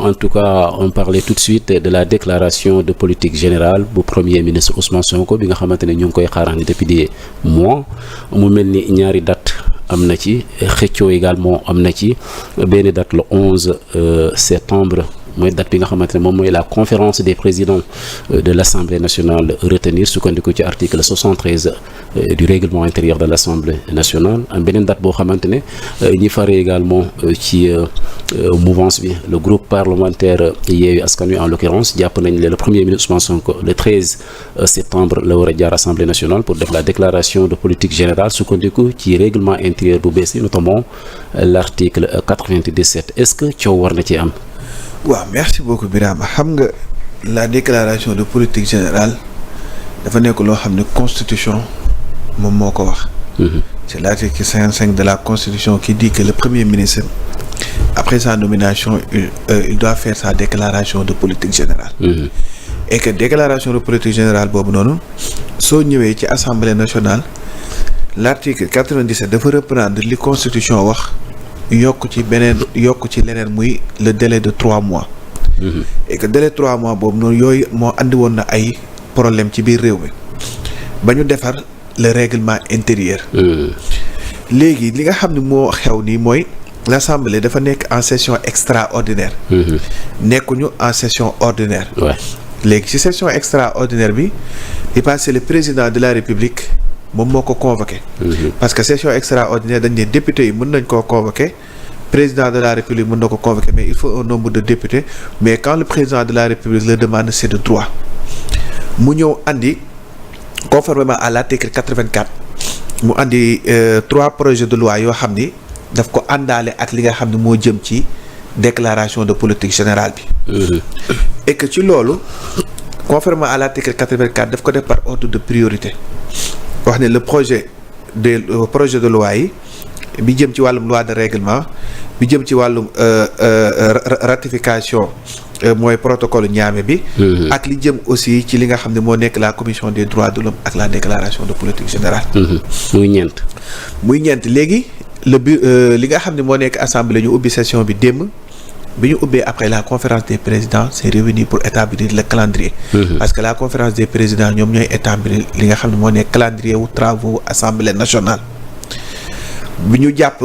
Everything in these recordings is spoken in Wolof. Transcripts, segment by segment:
En tout cas, on parlait tout de suite de la déclaration de politique générale bu premier ministre Ousmane Sonko bi nga xamante ne ñu ngi koy xaarandi depuis des mois mu mel ni ñaari date am na ci xëccoo également am na ci benn date le 11 septembre mooy date bi nga xamante ne moom mooy la conférence des présidents de l'Assemblée nationale retenir sukkandiku ci article 73 du règlement intérieur de l'Assemblée nationale am beneen date boo xamante ne ñi fare également ci mouvance bi le groupe parlementaire Yewwi Askan Wi en l'occurrence jàpp nañ le premier ministre Ousmane Sonko le 13 septembre la war a jaar Assemblée nationale pour def la déclaration de politique générale sukkandiku ci règlement intérieur bu bees yi notamment l'article 97 est-ce que coow war na ci am. waaw merci beaucoup Birama xam nga la déclaration de politique générale dafa nekk loo xam ne constitution moom moo ko wax. C'est l'article 55 de la constitution qui dit que le premier ministre après sa nomination il doit faire sa déclaration de politique générale. Et que déclaration de politique générale boobu noonu soo ñëwee ci assemblée nationale l'article 97 dafa reprendre li constitution wax. yokk ci leneen muy le délai de 3 mois. Et que délai 3 mois boobu noonu yooyu moo andi woon na ay problème ci biir réew mi ba ñu defar le règlement intérieur. léegi li nga xam ne moo xew nii mooy l'Assemblée dafa nekk en session extraordinaire. nekkuñu en session ordinaire. léegi ci session extraordinaire bi il passe le président de la République. moom moo ko convoqué. parce que session extraordinaire dañ ne député yi mën nañ koo convoqué président de la République mën na ko convoqué mais il faut un nombre de députés mais quand le président de la République le demande c'est de droit mu ñëw andi conformément à l'article 84 mu andi 3 projets de loi yoo xam ni daf ko àndaale ak li nga xam ne moo jëm ci déclaration de politique générale bi. et que ci loolu conformément à l'article 84 daf ko def par ordre de priorité. wax ne le projet de loi yi bi jëm ci wàllum loi de règlement bi jëm ci wàllum ratification mooy protocole Niamey bi. ak li jëm aussi ci li nga xam ne moo nekk la commission des droits de l'homme ak la déclaration de politique générale. muy ñeent léegi li nga xam ne moo nekk assemblée ñu ubbi session bi démb. bi ñu ubbee après la conférence des présidents c'est réuni pour établir le calendrier. Parce que la conférence des présidents ñoom ñooy établir li nga xam ne moo nekk calendrier wu travaux assemblée nationale. bi ñu jàpp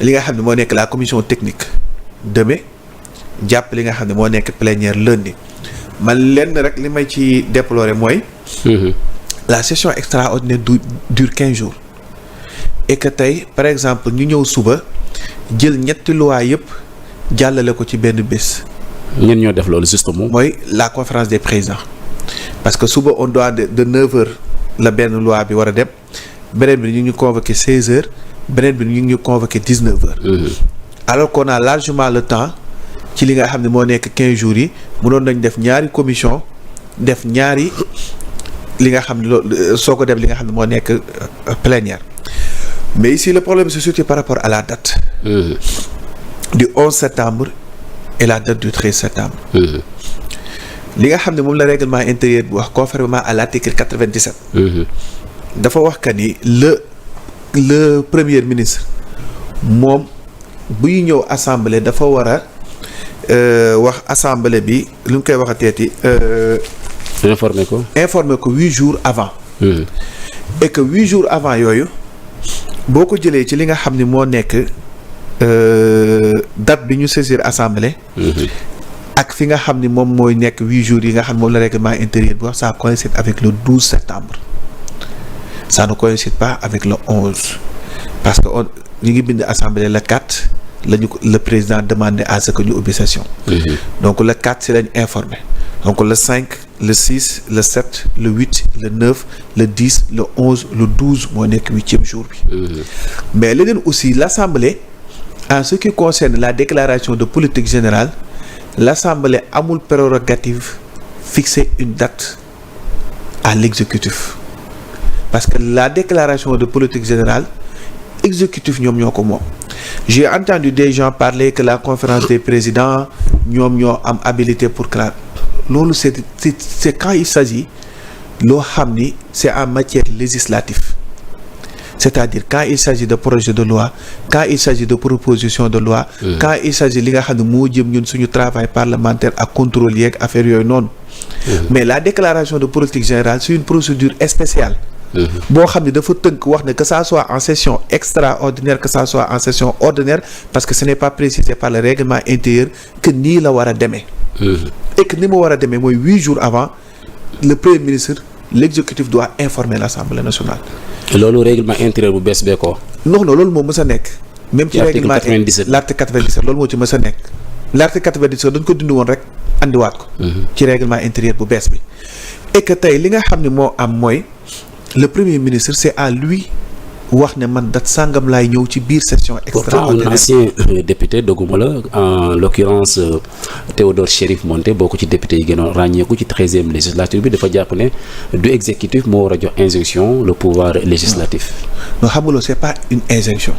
li nga xam ne moo nekk la commission technique demain jàpp li nga xam ne moo nekk plénière lundi man lenn rek li may ci déplorer mooy. la session extraordinaire dure 15 jours. et que tey par exemple ñu ñëw suba jël ñetti loi yëpp. jàllale ko ci benn bés. ñenn ñoo def loolu justement. mooy la conférence des présidents parce que suba on doit de 9h la benn loi bi war a dem beneen bi ñu ngi convoqué 16h beneen bi ñu ngi convoqué 19h. alors qu'on a largement le temps ci li nga xam ne moo nekk 15 jours yi mënoon nañ def ñaari commission def ñaari li nga xam ne loolu soo ko def li nga xam ne moo nekk plénière mais ici le problème c'est surtout par rapport à la date. du 11 septembre et la date du 13 septembre. li nga xam ne moom la règlement intérieur bi wax conformément à l'article 97. dafa wax que ni le premier ministre moom buy ñëw assemblée dafa war a wax assemblée bi lu ñu koy waxateeti. informer ko 8 jours avant. et que 8 jours avant yooyu boo ko jëlee ci li nga xam ne moo nekk. date bi ñu saisir assemblée. ak fi nga xam ni moom mooy nekk 8 jours yi nga xam ne moom la règlement intérieur bi wax ça coïncide avec le 12 septembre. ça ne coïncide pas avec le 11 parce que ñu ngi bind assemblée le 4 le président demandé à ce que ñu ubbi session. donc le 4 si lañ informé donc le 5 le 6 le 7 le 8 le 9 le 10 le 11 le 12 moo nekk 8e jour bi. mais leneen aussi l'assemblée. En ce qui concerne la déclaration de politique générale, l'Assemblée amul prérogative fixer une date à l'exécutif. Parce que la déclaration de politique générale, exécutif ñoom ñoo ko moom. J'ai entendu des gens parler que la conférence des présidents ñoom ñoo am habilité pour que loolu c'est quand il s'agit loo xam ni c'est en matière législative. c'est-à-dire quand il s'agit de projet de loi, quand il s'agit de proposition de loi, quand il s'agit li nga xam ne moo jëm ñun suñu travail parlementaire ak contrôle yeeg affaire yooyu noonu. Mais la déclaration de politique générale c'est une procédure spéciale. boo xam ne dafa tënk wax ne que ça soit en session extraordinaire que ça soit en session ordinaire parce que ce n'est pas précisé par le règlement intérieur que nii la war a demee. Et que ni mu war a demee mooy 8 jours avant le premier ministre l'exécutif doit informer l'Assemblée nationale. loolu règlement intérieur bu bees bee ko. non loolu moo mës a nekk. même ci règlement l'article 97 loolu moo ci mës a nekk. l'article 97 dañ ko dindi woon rek andiwaat ko. ci règlement intérieur bu bees bi. et que tey li nga xam ne moo am mooy le premier ministre c'est à lui wax ne man date sangam laay ñëw ci biir session extraordinaire. Pourtant un ancien député dogguma la en l'occurrence Théodore Chérif Monté bokk ci député yi gënoon ràññeeku ci 13e législature bi dafa jàpp ne du exécutif moo war a jox injonction le pouvoir législatif. non xam nga loolu c'est pas une injonction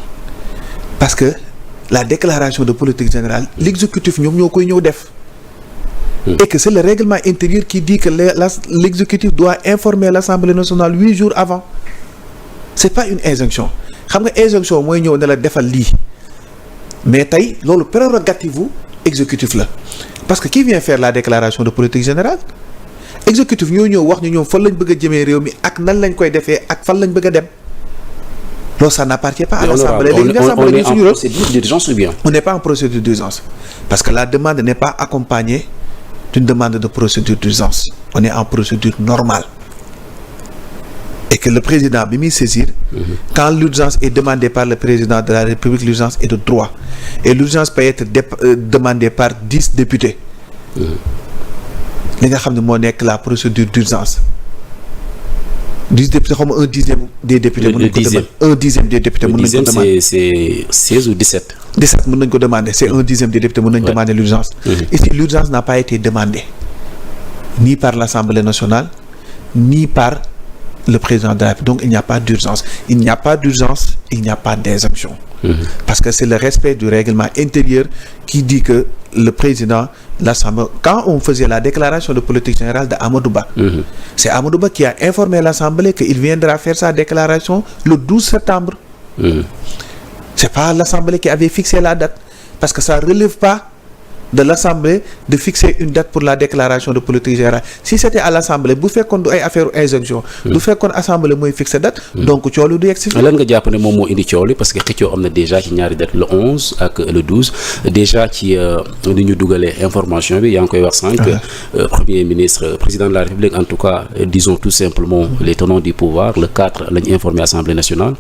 parce que la déclaration de politique générale l'exécutif ñoom ñoo koy ñëw def. Et que c'est le règlement intérieur qui dit que l'exécutif doit informer l'Assemblée nationale 8 jours avant. C'est pas une injonction xam nga injonction mooy ñëw ne la defal lii mais tey loolu prérogative u exécutif la parce que qui vient faire la déclaration de politique générale exécutif ñoo ñëw wax ñu ñoom fan lañ bëgg a jëmee réew mi ak nan lañ koy defee ak fan lañ bëgg a dem loolu ça n'appartient pas à l'Assemblée. Léegi l'Assemblée on est en procédure d'urgence ou bien? On n'est pas en procédure d'urgence parce que la demande n'est pas accompagnée d'une demande de procédure d'urgence. On est en procédure normale. Et que le président bi muy saisir quand l'urgence est demandée par le président de la République, l'urgence est de droit et l'urgence peut être demandée par 10 députés. Li nga xam ne moo nekk la procédure d'urgence 10 députés xaw ma 1/10 des députés. Le dixième. 1/10 des députés mën nañu ko demander. c'est 16 ou 17. 17 mën nañu ko demander c'est 1/10 des députés mën nañu demander l'urgence. Ici l'urgence n'a pas été demandée ni par l'Assemblée nationale ni par le président de la République. Donc il n'y a pas d'urgence. Il n'y a pas d'urgence, il n'y a pas d'injonction. Parce que c'est le respect du règlement intérieur qui dit que le président, l'Assemblée, quand on faisait la déclaration de politique générale de Amadou Ba, c'est Amadou Ba qui a informé l'Assemblée qu'il viendra faire sa déclaration le 12 septembre. C'est pas l'Assemblée qui avait fixé la date parce que ça relève pas de l'Assemblée de fixer une date pour la déclaration de politique générale. Si c'était à l'Assemblée bu fekkoon du ay affaire injonction du fekkoon Assemblée mooy fixer date donc coow lu du yegg si lan nga jàpp ne moom moo indi coow li parce que xëccoo am na déjà ci ñaari date le 11 ak le 12 déjà ci ni ñu dugalee information bi yaa ngi koy wax sànq premier ministre président de la République en tout cas disons tout simplement les tenants du pouvoir le 4 lañu informé Assemblée nationale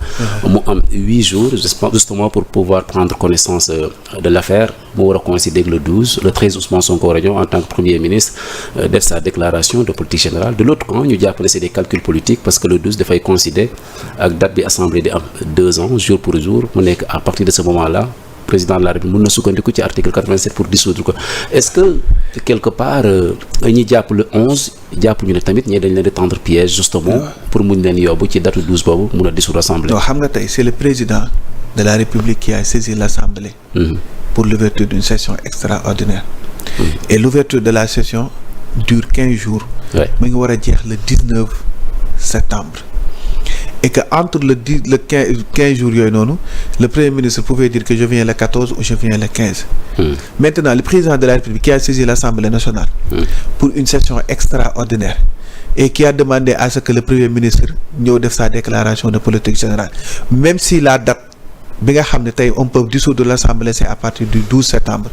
mu am 8 jours justement pour pouvoir prendre connaissance de l'affaire mu war a coïncider avec le 12 le 13 Ousmane Sonko war a ñëw en tant que premier ministre def sa déclaration de politique générale de l'autre camp ñu jàpp ne c'est des calculs politiques parce que le 12 dafay coïncider ak date bi assemblée di am 2 ans jour pour jour mu nekk à partir de ce moment-là président de la République mën na sukkandiku ci article 87 pour dissoudre ko est-ce que quelque part ñi jàpp le 11 jàpp ñu ne tamit ñii dañ leen di tendre piège justement pour muñ leen yóbbu ci date 12 boobu mun a dissoudre assemblée. non xam nga tey c'est le président de la République qui a saisi l'Assemblée pour l'ouverture d'une session extraordinaire et l'ouverture de la session dure 15 jours mu ngi war a jeex le 19 septembre et que entre le 15 jours yooyu noonu le premier ministre pouvait dire que je viens le 14 ou je viens le 15 maintenant le président de la République qui a saisi l'Assemblée nationale pour une session extraordinaire et qui a demandé à ce que le premier ministre ñëw def sa déclaration de politique générale même si la date bi nga xam ne tey on peut dissoudre l'Assemblée c'est à partir du 12 septembre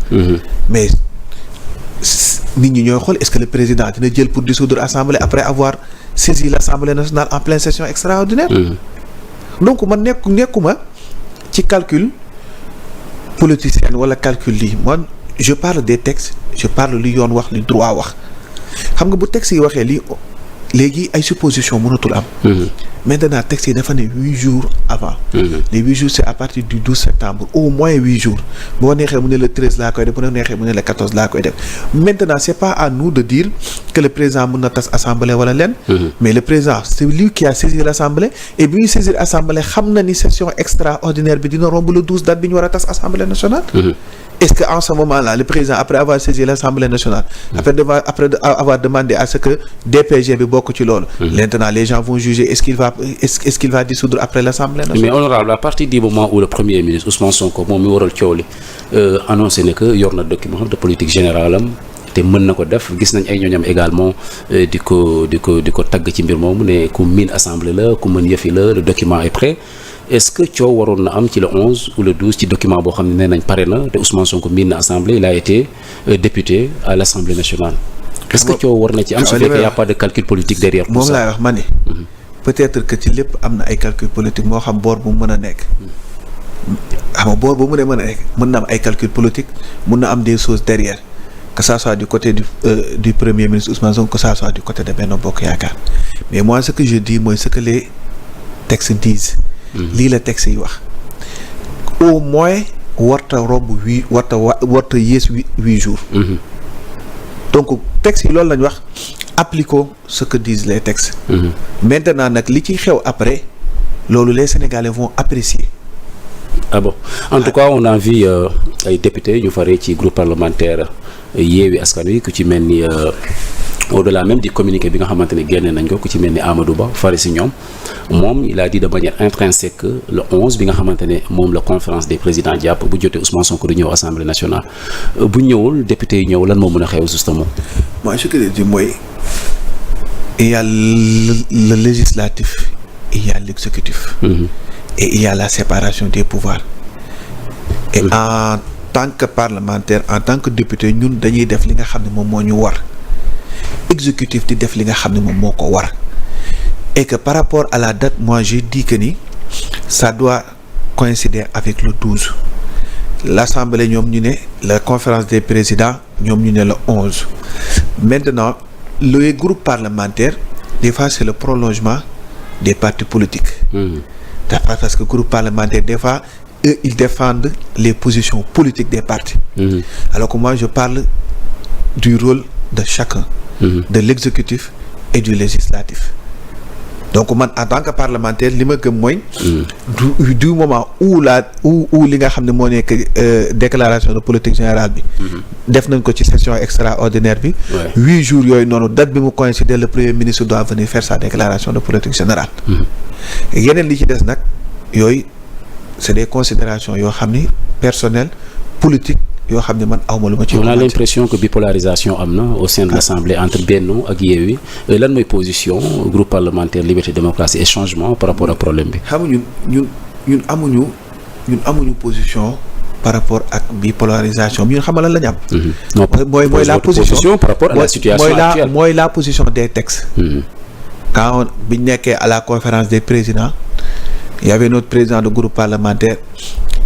mais nit ñi ñooy xool est-ce que le président dina jël pour dissoudre l'Assemblée après avoir saisi l'Assemblée nationale en pleine session extraordinaire donc man nekkuma ci calcul politicien wala calcul lii man je parle des textes je parle li yoon wax li droit wax xam nga bu texte yi waxee lii léegi ay supposition mënatul am maintenant texte yi dafa ne 8 jours avant les 8 jours c'est à partir du 12 septembre au moins 8 jours boo neexee mu ne le 13 laa koy def bu neexee mu ne le 14 laa koy def maintenant c'est pas à nous de dire que le président mën na tas assemblée wala leen. mais le président c'est lui qui a saisi l'assemblée et bi ñu saisir assemblée xam na ni session extraordinaire bi dina romb le 12 date bi ñu war a tas assemblée nationale. Est-ce que en ce moment-là le président après avoir saisi l'Assemblée nationale après avoir demandé à ce que DPG bi bokk ci loolu maintenant les gens vont juger est-ce qu'il va dissoudre après l'Assemblée nationale. Mais honorable, à partir du moment où le premier ministre Ousmane Sonko moom mi waral coow li annoncé ne que yor na document de politique générale am te mën na ko def gis nañ ay ñooñam également di ko tagg ci mbir moomu ne ku miin assemblée la ku mën yëfi la le document est prêt. Est-ce que coow waroon na am ci le 11 ou le 12 ci document boo xam ne nee nañ pare na te Ousmane Sonko miin na assemblée il a été député à l'Assemblée nationale. Est-ce que coow war na ci am su fekkee y a pas de calcul politique derrière tout ça. moom laay wax ma ni peut-être que ci lépp am na ay calcul politique moo xam boor bu mu mën a nekk. xam nga boor bu mu mën a nekk mën na am ay calcul politique mën na am des choses derrière que ça soit du côté du premier ministre Ousmane Sonko que ça soit du côté de Benno Bokk Yaakaar mais moi ce que je dis mooy ce que les textes disent. lii la texte yi wax au moins warta romb warta yées 8 jours. donc texte yi loolu lañ wax appliquons ce que disent les textes. maintenant nag li ci xew après loolu les Sénégalais vont apprécier. Ah bon, en tout cas on a vu ay députés ñu faree ci groupe parlementaire Yewwi Askan Wi ku ci mel ni au-delà même du communiqué bi nga xamante ne génne nañ ko ku ci mel ni Amadou Ba fari si ñoom moom il a dit de manière intrinsèque que le 11 bi nga xamante ne moom la conférence des présidents jàpp bu jotee Ousmane Sonko du ñëw assemblée nationale bu ñëwul député yi ñëw lan moo mën a xew justement. moi ce que je dis mooy il y a le législatif il y a l'exécutif. Et il y a la séparation des pouvoirs. Et en tant que parlementaire en tant que député ñun dañuy def li nga xam ne moom moo ñu war exécutif di def li nga xam ne moom moo ko war et que par rapport à la date moi j'ai dit que ni ça doit coïncider avec le 12 l'assemblée ñoom ñu ne la conférence des présidents ñoom ñu ne le 11 maintenant le groupe parlementaire des fois c'est le prolongement des partis politiques. Parce que groupe parlementaire des fois eux ils défendent les positions politiques des partis. Alors que moi je parle du rôle de chacun. De l'exécutif et du législatif. Donc man en tant que parlementaire li ma gëm mooy du moment où li nga xam ne moo nekk déclaration de politique générale bi def nañ ko ci session extraordinaire bi 8 jours yooyu noonu date bi mu coïncider le premier ministre doit venir faire sa déclaration de politique générale. yeneen li ci des nag yooyu c'est des considérations yoo xam ni personnelles politiques yoo xam ne man awma lu ma ci. On a l'impression que bipolarisation am na au sein de l'Assemblée entre Benno ak Yewwi lan mooy position groupe parlementaire Liberté Démocratie et Changement par rapport ak problème bi. xam nga ñun amuñu position par rapport ak bipolarisation ñun xam nga lan la ñu am. non mooy la position par rapport à la situation actuelle mooy la position des textes. quand biñ nekkee à la conférence des présidents il y avait notre président de groupe parlementaire.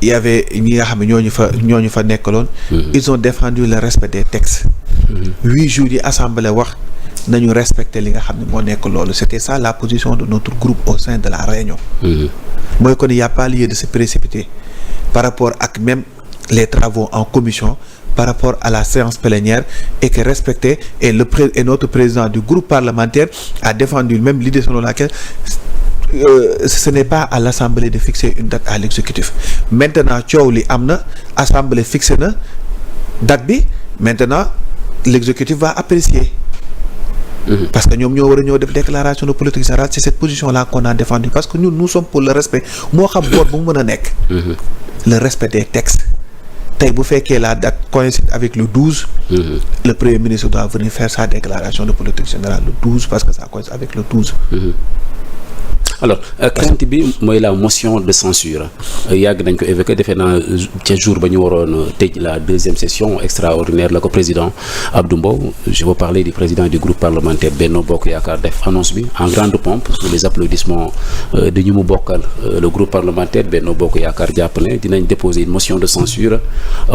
Il y avait ñi nga xam ne ñooñu fa nekkaloon. Ils ont défendu le respect des textes. 8 jours yi assemblée wax nañu respecter li nga xam ne moo nekk loolu c'était ça la position de notre groupe au sein de la réunion. mooy kon il y a pas lieu de se précipiter par rapport ak même les travaux en commission par rapport à la séance plénière et que respecter et notre président du groupe parlementaire a défendu même l'idée selon laquelle ce n'est pas à l'Assemblée de fixer une date à l'exécutif. Maintenant coow li am na Assemblée fixé na date bi maintenant l'exécutif va apprécier. Parce que ñoom ñoo war a ñëw def déclaration de politique générale, c'est cette position-là qu'on a défendue parce que nous sommes pour le respect moo xam boor bu mu mën a nekk. Le respect des textes. Tey bu fekkee la date coïncide avec le 12. Le premier ministre doit venir faire sa déclaration de politique générale le 12 parce que ça coïncide avec le 12. Alors crainte bi mooy la motion de censure yàgg nañ ko évoqué defe naa ca jour ba ñu waroon tëj la deuxième session extraordinaire la ko président Abdou Mbow je veux parler du président du groupe parlementaire Benno Bokk Yaakaar def annonce bi en grande pompe sous les applaudissements de ñu mu bokkal le groupe parlementaire Benno Bokk Yaakaar jàpp ne dinañ déposer une motion de censure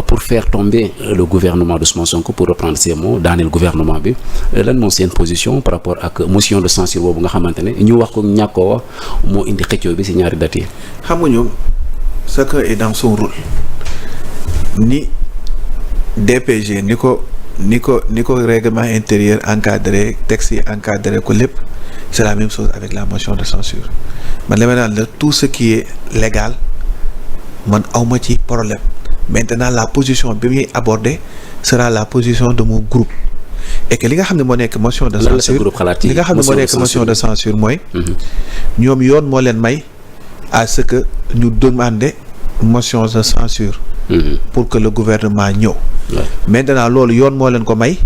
pour faire tomber le gouvernement d'Ousmane Sonko pour reprendre ses mots daaneel gouvernement bi lan moo seen position par rapport ak motion de censure boobu nga xamante ne ñu wax ko ñàkk koo wax moo indi xëccoo bi ci ñaari date yi. xam nga ñoom chacun est dans son rôle ni DPG ni ko ni ko règlement intérieur encadré texte yi encadré ko lépp c'est la même chose avec la motion de censure man li ma naan la tout ce qui est légal man awma ci problème maintenant la position bi muy aborder sera la position de mon groupe et que li nga xam ne moo nekk motion de censure li nga xam ne moo nekk motion de censure mooy ñoom yoon moo leen may à ce que ñu demander motion de censure pour que le gouvernement ñëw maintenant loolu yoon moo leen ko may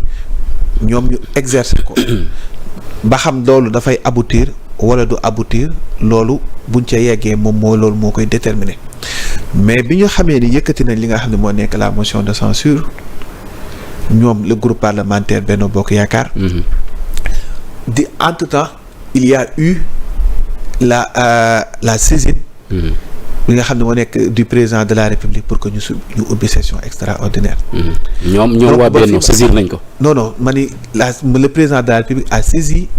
ñoom ñu exercer ko ba xam loolu dafay aboutir wala du aboutir loolu buñ ca yeggee moom loolu moo koy déterminer mais bi ñu xamee ni yëkkati nañ li nga xam ne moo nekk la motion de censure ñoom le groupe parlementaire Benno Bokk Yaakaar di entre-temps il y a eu la saisine li nga xam ne moo nekk du président de la République pour que ñu ubbi session extraordinaire. ñoom waa Benno saisir nañ ko. non ma ni le président de la République a saisi.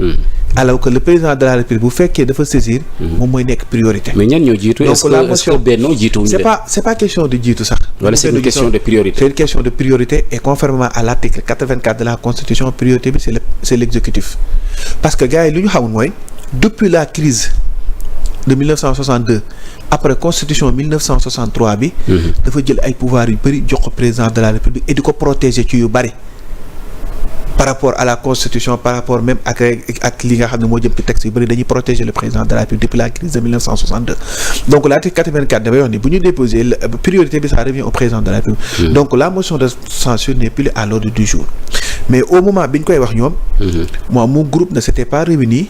alors que le président de la République bu fekkee dafa saisir. moom mooy nekk priorité. mais ñan ñoo jiitu est-ce que Benno jiituwuñu c'est pas question de jiitu sax. wala c'est une question de priorité. c'est une question de priorité et conformément à l'article 84 de la Constitution priorité bi c'est l'exécutif parce que gars yi lu ñu xamul mooy depuis la crise de 1962 après constitution 1963 bi. dafa jël ay pouvoirs yu bëri jox ko président de la République et di ko protéger ci yu bëri par rapport à la constitution par rapport même ak li nga xam ne moo jëm ci texte yu bëri dañuy protéger le président de la République depuis la crise de 1962 donc l'article 84 dafay wax ni bu ñu déposer priorité bi ça revient au président de la République. donc la motion de censure n'est plus à l'ordre du jour mais au moment bi ñu koy wax ñoom. moi mon groupe ne s'était pas réuni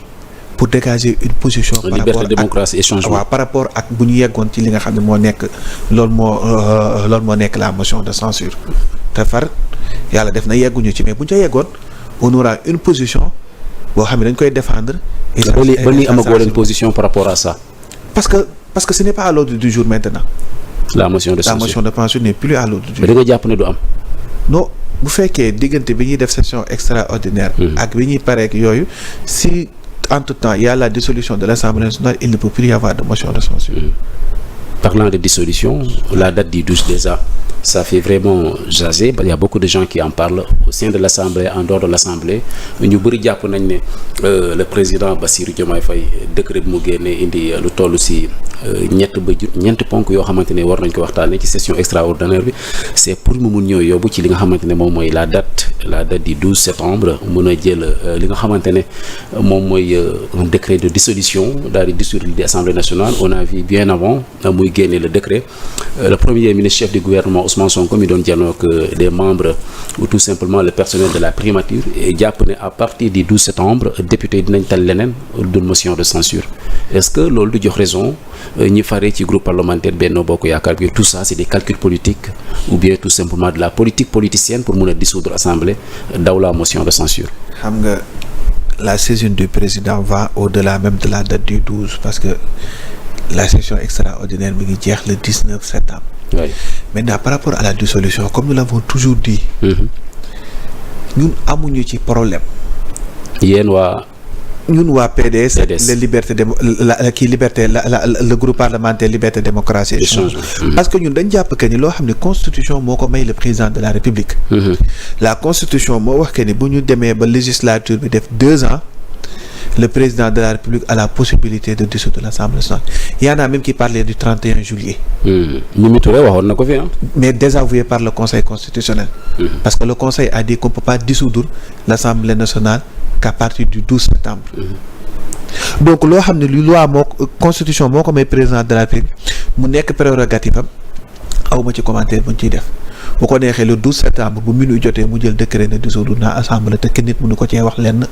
pour dégager une position. par liberté, rapport démocratie et changement. waaw par rapport ak bu ñu yeggoon ci li nga xam ne moo nekk loolu moo nekk la motion de censure te far yàlla def na yegguñu ci mais bu ñu ca yeggoon on aura une position boo xam ne dañ koy défendre. et ça ba nii amagoo leen position par rapport à ça. parce que ce n'est pas à l'ordre du jour maintenant. la motion de censure n'est plus à l'ordre du jour. mais da nga jàpp ne du am. non bu fekkee diggante bi ñuy def session extraordinaire. ak bi ñuy pareek yooyu si. entre-temps, il y a la dissolution de l'Assemblée nationale, il ne peut plus y avoir de motion de censure. Parlant de dissolution, la date du 12 déjà, ça fait vraiment jaser. Il y a beaucoup de gens qui en parlent au sein de l'Assemblée, en dehors de l'Assemblée. Ñu bëri jàpp nañ ne le président Bassirou Diomaye Faye décret bi mu génne indi lu toll si ñeent ponk yoo xamante ne war nañ ko waxtaanee ci session extraordinaire bi c'est pour mu mun ñëw yóbbu ci li nga xamante ne moom mooy la date du 12 septembre mun a jël li nga xamante ne moom mooy un décret de dissolution daal di dissoudre l'Assemblée nationale. On a vu bien avant muy génne le décret le premier ministre chef du gouvernement Ousmane Sonko mi doon janoog des membres ou tout simplement le personnel de la primature et jàpp ne à partir du 12 septembre député dinañ tal leneen d'une motion de censure. Est-ce que loolu du jox raison ñi faree ci groupe parlementaire Benno Bokk Yaakaar bi tout ça c'est des calculs politiques ou bien tout simplement de la politique politicienne pour mun a dissoudre assemblée daw la motion de censure. xam nga la saisine du président va au-delà même de la date du 12 parce que la session extraordinaire mi ngi jeex le 19 septembre. Oui. Maintenant par rapport à la dissolution comme nous l'avons toujours dit. ñun amuñu ci problème. yéen waa. ñun waa PDS. les libertés le groupe parlementaire liberté démocratie et changement. parce que ñun dañ jàpp que ni loo xam ne constitution moo ko may le président de la République. la constitution moo wax que ni bu ñu demee ba législature bi def 2 ans. le président de la République a la possibilité de dissoudre l'Assemblée nationale. Il y en a même qui parlaient du 31 juillet. Mimi Touré waxoon na ko fi mais désavoué par le Conseil constitutionnel. Parce que le Conseil a dit qu'on ne peut pas dissoudre l'Assemblée nationale qu'à partir du 12 septembre. donc loo xam ne lu loi constitution moo ko may président de la République mu nekk prérogative am awma ci commentaire bu ñu ciy def bu ko neexee le 12 septembre bu minuit jotee mu jël décret ne dissoudre naa assemblée te kenn nit mënu ko cee wax lenn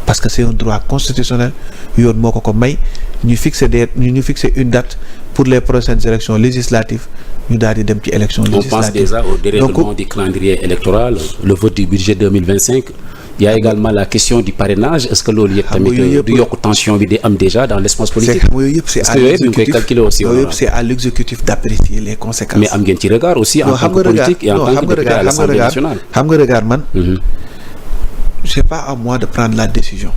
parce que c'est un droit constitutionnel yoon moo ko may ñu fixer une date pour les prochaines élections législatives ñu daal di dem ci élection législative. On pense déjà au dérèglement du calendrier électoral, le vote du budget 2025. Il y a également la question du parrainage. Est-ce que loolu yëpp tamit du yokk tension bi di am déjà dans l'espace politique? C'est à l'exécutif d'apprécier les conséquences. Mais am ngeen ci regard aussi en tant que politique et en tant que député à l'Assemblée nationale. xam nga regard man. C'est pas à moi de prendre la décision.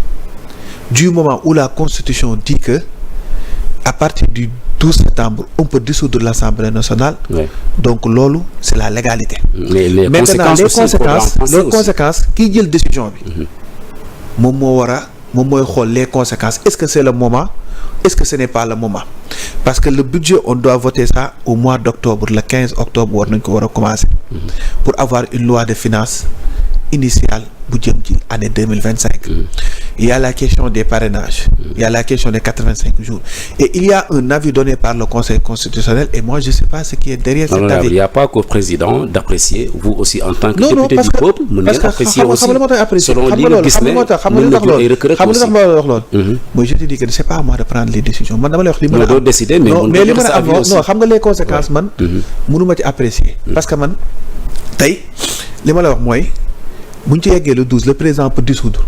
Du moment où la Constitution dit que à partir du 12 septembre on peut dissoudre l'Assemblée nationale. Donc loolu c'est la légalité. mais les maintenant les conséquences kii jël décision bi. moom mooy xool les conséquences est-ce que c'est le moment est-ce que ce n'est pas le moment parce que le budget on doit voter ça au mois d'octobre le 15 octobre war nañ ko war a commencer. pour avoir une loi de finances initiale bu jëm ci année 2025. Il y a la question des parrainages. Il y a la question des 85 jours. Et il y a un avis donné par le Conseil constitutionnel et moi je sais pas ce qui est derrière cet avis. Il n'y a pas qu'au président d'apprécier, vous aussi en tant que député du peuple, mën ngeen apprécier aussi selon li nga gis ne mën na jur ay rëkk-rëkk aussi. xam nga wax loolu. Moi je te dis que c'est pas à moi de prendre les décisions man dama lay wax li mën a am. doo décider mais mais li mën a am non xam nga les conséquences man. mënuma ci apprécier. parce que man tey li ma la wax mooy bu ñu ci yeggee le 12 le président peut dissoudre.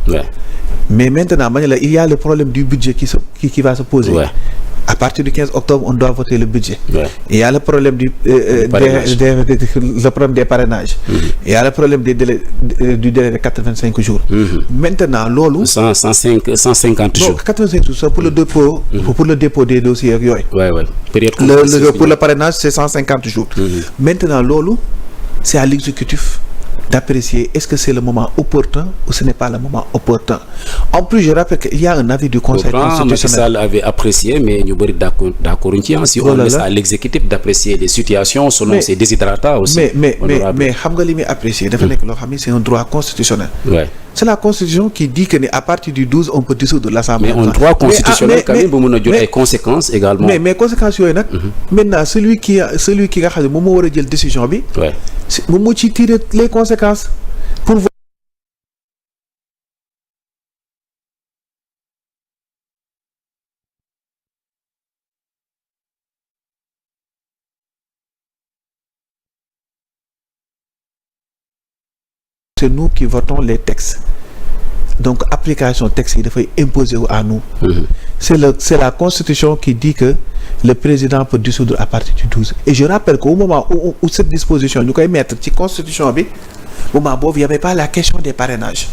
Mais maintenant il y a le problème du budget qui va se poser. À partir du 15 octobre on doit voter le budget. Il y a le problème le problème des parrainages. Il y a le problème du délai de 85 jours. Maintenant loolu 150 jours. Non 85 jours c'est pour le dépôt. Pour le dépôt des dossiers ak yooyu. Période pour le parrainage c'est 150 jours. Maintenant loolu c'est à l'exécutif d'apprécier est-ce que c'est le moment opportun ou ce n'est pas le moment opportun. En plus je rappelle qu'il y a un avis du Conseil constitutionnel. Macky Sall avait apprécié mais ñu bëri d'accord ci si on laisse à l'exécutif d'apprécier les situations selon ses desiderata aussi. mais xam nga li muy apprécier dafa nekk loo xam ne c'est un droit constitutionnel. C'est la constitution qui dit que à partir du 12 on peut dissoudre l'Assemblée. Mais un droit constitutionnel quand même bu mën a jur ay conséquences également. mais conséquences yooyu nag. Maintenant celui qui nga xam ne moom moo war a jël décision bi. moom moo ciy tirer les conséquences pour c'est nous qui votons les textes donc application texte yi dafay imposer à nous. C'est la constitution qui dit que le président peut dissoudre à partir du 12 et je rappelle qu'au moment où cette disposition ñu koy mettre ci constitution bi moment boobu y avait pas la question des parrainages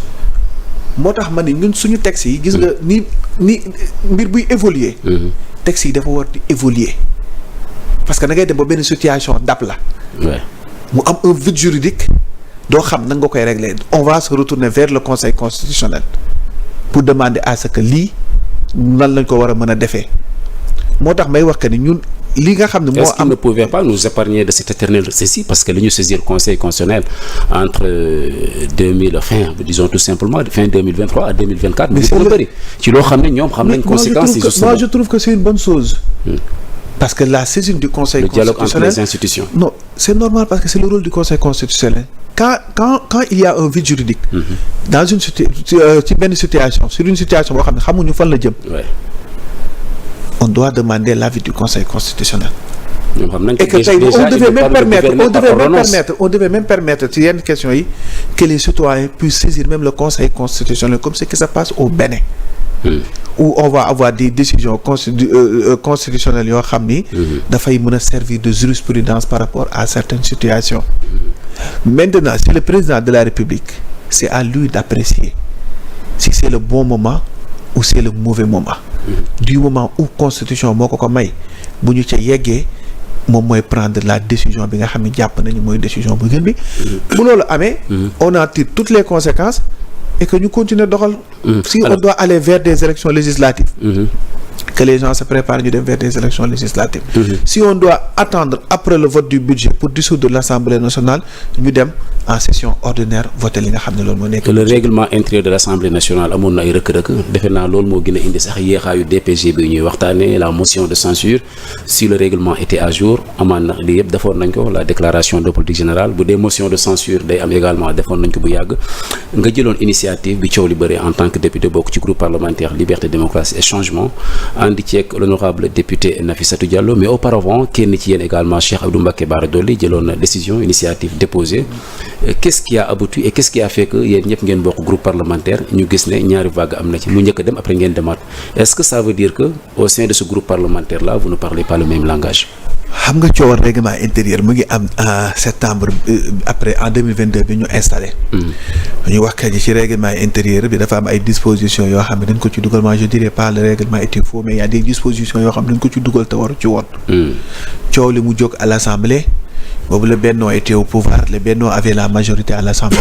moo tax ma ni ñun suñu texte yi gis nga ni mbir buy évoluer texte yi dafa war di évoluer parce que da ngay dem ba benn situation dab la mu am un vide juridique doo xam nan nga koy régler on va se retourner vers le Conseil constitutionnel pour demander à ce que lii nan lañ ko war a mën a defee moo tax may wax que ni ñun li nga xam ne moo am. Est-ce qu'il ne pouvait pas nous épargner de cet éternel ceci parce que li ñu saisir Conseil constitutionnel entre disons tout simplement fin 2023 à 2024. mais c'est lu bëri ci loo xam ne ñoom xam nañ conséquences yi justement. moi je trouve que c'est une bonne chose. Parce que la saisine du Conseil constitutionnel. Le dialogue entre les institutions. Non, c'est normal parce que c'est le rôle du Conseil constitutionnel. Quand il y a un vide juridique. Dans une situation sur une situation boo xam ne xamuñu fan la jëm. On doit demander l'avis du Conseil constitutionnel. Et que tey on devait même permettre ci yenn questions yi que les citoyens puissent saisir même le Conseil constitutionnel comme ce qui se passe au Bénin. Où on va avoir des décisions constitutionnelles yoo xam ni dafay mën a servir de jurisprudence par rapport à certaines situations. Maintenant si le président de la République c'est à lui d'apprécier si c'est le bon moment ou c'est le mauvais moment. Du moment où constitution moo ko may bu ñu ca yeggee moom mooy prendre la décision bi nga xam ne jàpp nañu mooy décision bu gën bi. bu loolu amee. on en tire toutes les conséquences et que ñu continuer doxal. si on doit aller vers des élections législatives. Que les gens se préparent ñu dem vers des élections législatives. Si on doit attendre après le vote du budget pour dissoudre l'Assemblée nationale ñu dem en session ordinaire voter li nga xam ne loolu moo nekk. Que le règlement intérieur de l'Assemblée nationale amoon na ay rëkk-rëkk defe naa loolu moo gën a indi sax yéexaayu DPG bi ñuy waxtaanee la motion de censure si le règlement était à jour amaan na lii yëpp defoon nañ ko la déclaration de politique générale bu dee motion de censure day am également defoon nañ ko bu yàgg nga jëloon initiative bi coow li bëri en tant que député bokk ci groupe parlementaire Liberté Démocratie et Changement andi ceeg l'honorable député Nafissatou Diallo mais auparavant kenn ci yéen également Cheikh Abdou Mbacké Bara Dolly jëloon na décision initiative déposée qu'est-ce qui a abouti et qu'est-ce qui a fait que yéen ñëpp ngeen bokk groupe parlementaire ñu gis ne ñaari vague am na ci mu njëkk a dem après ngeen demaat est-ce que ça veut dire que au sein de ce groupe parlementaire là vous ne parlez pas le même langage? xam nga coowal règlement intérieur mu ngi am en septembre après en 2022 bi ñu installé. ñu wax que ci règlement intérieur bi dafa am ay dispositions yoo xam ne dañ ko ci dugal. moi je dirais pas le règlement était faux mais il y a des dispositions yoo xam ne dañ ko ci dugal te waru ci woon. coow li mu jóg à l'Assemblée boobu le Benno était au pouvoir le Benno avait la majorité à l'Assemblée.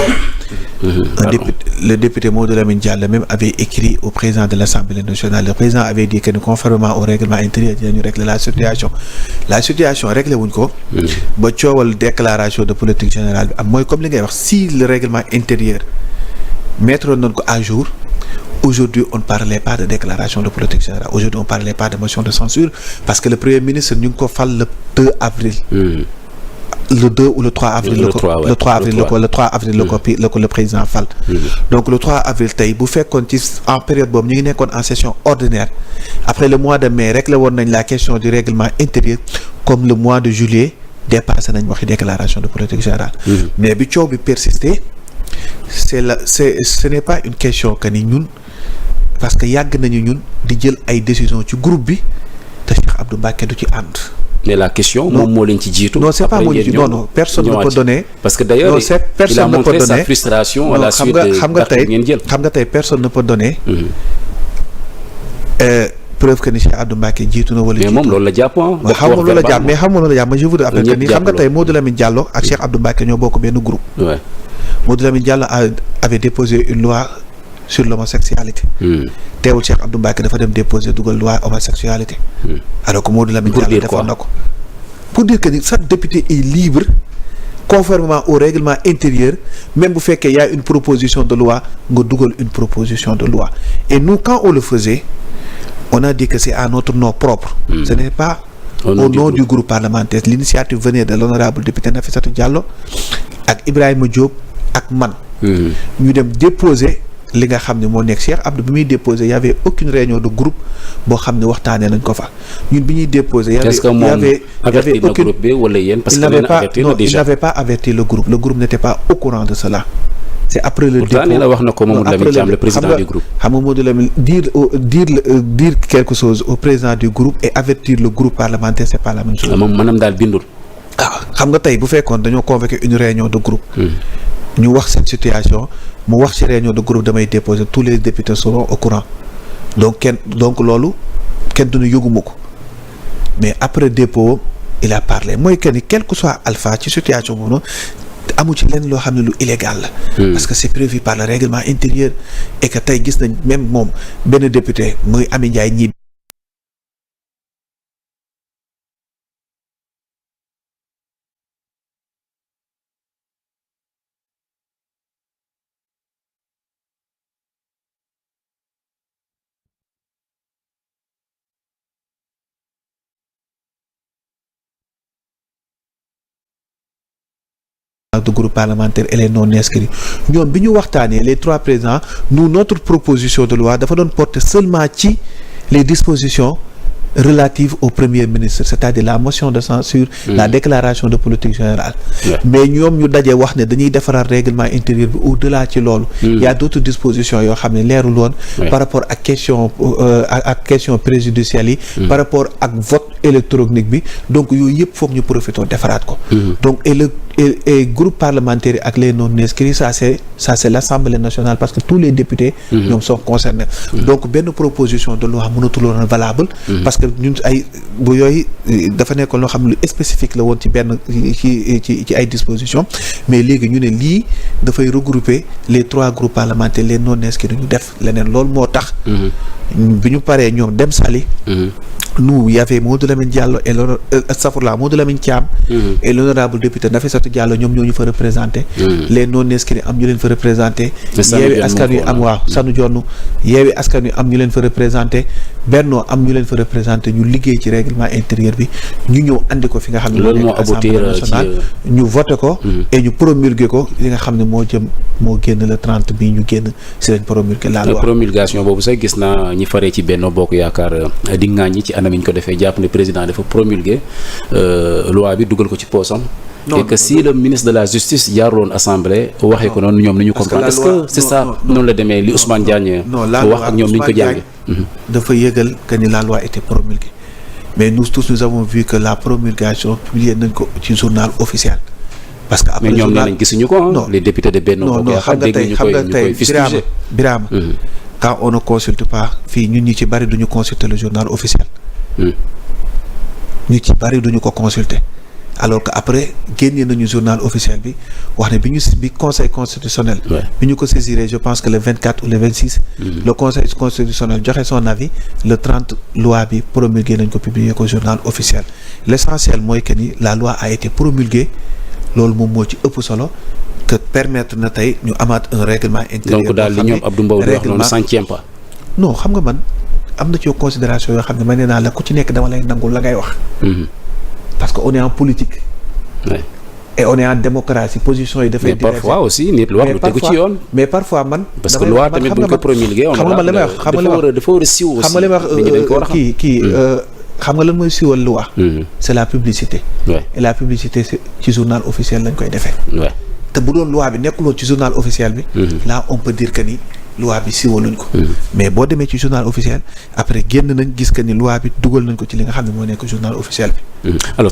Le député Mamadou Lamine Diallo même avait écrit au président de l'Assemblée nationale. Le président avait dit que conformément au règlement intérieur dinañu régler la situation réglé wuñ ko. ba coowal déclaration de politique générale bi am mooy comme li ngay wax si le règlement intérieur mettre nañ ko à jour. Aujourd'hui, on ne parlait pas de déclaration de politique générale. Aujourd'hui, on ne parlait pas de motion de censure parce que le Premier ministre ñu ngi ko fal le 2 avril. Le 2 ou le 3 avril. Le 3 avril le président fal. Donc le 3 avril tey bu fekkoon ci en période boobu ñu ngi nekkoon en session ordinaire après le mois de mai réglé woon nañ la question du règlement intérieur comme le mois de juillet dépassé nañ waxi déclaration de politique générale. Mais bi coow bi persister ce n'est pas une question que ni ñun parce que yàgg nañu ñun di jël ay décisions ci groupe bi te Cheikh Abdou Mbacké du ci ànd. mais la question moom moo leen ci jiitu. non c'est pas moo ñu ci non personne ne peut donner. parce que d'ailleurs il a montré sa frustration à la suite de xam nga tey personne ne peut donner. preuve que ni Cheikh Abdou Mbacké jiitu na wala jiitu. mais moom loolu la jàpp xam nga loolu la jàpp mais xam nga loolu la jàpp mais je voudrais après que ni xam nga tey Mamadou Lamine Diallo ak Cheikh Abdou Mbacké ñoo bokk benn groupe. Mamadou Lamine Diallo avait déposé une loi sur l'homosexualité. teewul Cheikh Abdou Mbacké dafa dem déposer dugal loi homosexualité. alors que Mamadou Lamine Diallo defoon na ko. pour dire que ni chaque député est libre conformément au règlement intérieur même bu fekkee y a une proposition de loi nga dugal une proposition de loi et nous quand on le faisait on a dit que c'est à notre nom propre. Ce n'est pas au nom du groupe parlementaire. L'initiative venait de l'honorable député Nafissatou Diallo ak Ibrahima Diop ak man. ñu dem déposer li nga xam ne moo nekk Cheikh Abdou bi muy déposer y avait aucune réunion de groupe boo xam ne waxtaanee nañ ko fa ñun bi ñuy déposer. est-ce que moom averti na groupe bi wala yéen parce que il n'avait pas averti le groupe n'était pas au courant de cela. C'est après le dépôt la wax na ko Mamadou Lamine Thiam le président du groupe. xam nga Mamadou Lamine dire quelque chose au président du groupe et avertir le groupe parlementaire c'est pas la même chose. moom maanaam daal bindul. xam nga tey bu fekkoon dañoo convoqué une réunion de groupe. ñu wax seen situation mu wax ci réunion de groupe damay déposer tous les députés seront au courant donc loolu kenn duñu yëguma ko mais après dépôt il a parlé mooy que ni quel que soit alpha ci situation boobu noonu amu ci lenn loo xam ne lu illégal la. parce que c'est prévu par le règlement intérieur et que tey gis nañ même moom benn député muy Amy Ndiaye ñi de groupe parlementaire et les non inscrits ñoom bi ñu waxtaanee les trois présidents notre proposition de loi dafa doon porter seulement ci les dispositions relatives au premier ministre c'est-à-dire la motion de censure la déclaration de politique générale mais ñoom ñu daje wax ne dañuy defaraat règlement intérieur bi au-delà ci loolu il y a d'autres dispositions yoo xam ne leerul woon par rapport ak question préjudicielle yi par rapport ak vote électronique bi donc yooyu yëpp foog ñu profité defaraat ko donc et groupe parlementaire ak les non inscrits ça c'est l'Assemblée nationale parce que tous les députés ñoom sont concernés donc benn proposition de loi mënatuloon valable parce que ñun ay bu yooyu dafa nekkoon loo xam ne lu spécifique la woon ci benn ci ay dispositions mais léegi ñu ne lii dafay regrouper les trois groupes parlementaires les non inscrits ñu def leneen loolu moo tax bi ñu paree ñoom dem sali nous il y avait Mamadou Lamine Diallo et Mamadou Lamine Thiam et l'honorable député Nafissatou Diallo ñoom ñoo ñu fa représenté les non inscrits am ñu leen fa représenté Yewwi Askan Wi am Sanu Jonn Yewwi Askan Wi am ñu leen fa représenté Benno am ñu leen fa représenté ñu liggéey ci règlement intérieur bi ñu ñëw andi ko fi nga xam ne moo nekk Assemblée nationale ñu voté ko et ñu promulgué ko li nga xam ne moo génn le 30 bi ñu génn si lañ promulgué la loi promulgation boobu sax gis naa ñi faree ci Benno Bokk Yaakaar di ŋaañi ci anam yi ñu ko defee jàpp ne président dafa promulguer loi bi dugal ko ci poosam et que si le ministre de la justice jaaroon assemblée waxee ko noonu ñoom ni ñu comprendre est-ce que c'est ça noonu la demee li Ousmane Diagne wax ak ñoom ni ñu ko jàngee dafa yëgal que ni la loi était promulguée mais nous tous nous avons vu que la promulgation publiée nañ ko ci journal officiel. parce que après mais ñoom nee nañ gisuñu ko non les députés de Benno Bokk Yaakaar dégg ñu koy fustiger Birama quand on ne consulte pas fii ñun ñi ci bari duñu consulter le journal officiel. ñu ci bari duñu ko consulter. alors que après génnee nañu journal officiel bi wax ne bi conseil constitutionnel. bi ñu ko saisiré je pense que le 24 ou le 26. le conseil constitutionnel joxe son avis le 30 loi bi promulgué nañ ko publier ko journal officiel. l' essentiel mooy que ni la loi a été promulguée loolu moom moo ci ëpp solo que permettre na tey ñu amaat un règlement intérieur. donc daal li ñoom Abdou Mbow di wax noonu s'en tient pas. non xam nga man am na ci considération yoo xam ne man nee naa la ku ci nekk dama lay nangul la ngay wax. parce que on est en politique. Ouais. et on est en démocratie position yi dafay. mais parfois aussi nit lu wax lu tegu ci yoon. mais parfois man. parce que loi tamit bu ñu ko promulgué. xam nga man li may wax xam nga dafa war a siiw aussi. xam nga li may wax kii xam nga lan mooy siiwal loi. c'est la publicité. et la publicité ci journal officiel lañ koy defee. te bu doon loi bi nekkuloon ci journal officiel bi. là on peut dire que ni loi bi siiwaluñ ko. mais boo demee ci journal officiel après génn nañ gis que ni loi bi dugal nañ ko ci li nga xam ne moo nekk journal officiel bi. alors